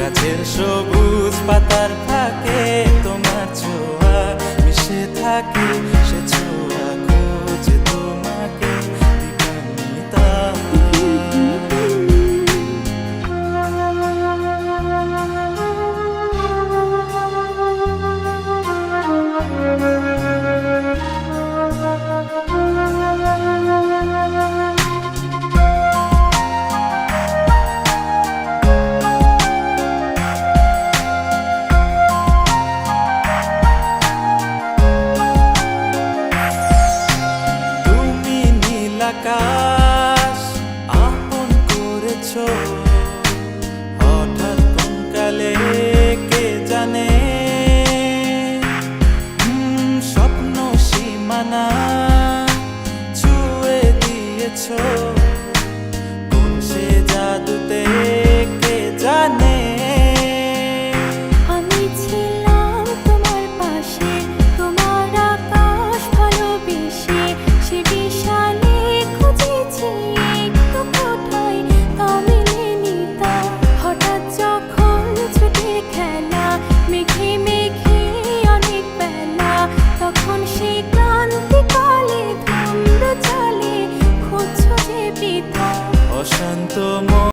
গাছের সবুজ পাতার ফাঁকে তোমার ছোঁয়া মিশে থাকে, সে ছোঁয়া খোঁজে তোমাকে দিবানিতা। আকাশ আপন করেছো হঠাৎ কোন কালে কে জানে, স্বপ্ন সীমানা ছুঁয়ে দিয়েছো কোন সে জাদুতে কে জানে। আমি ছিলাম তোমার পাশে, তোমার আকাশ ভালোবেসে, সে বিশাল অশান্ত মন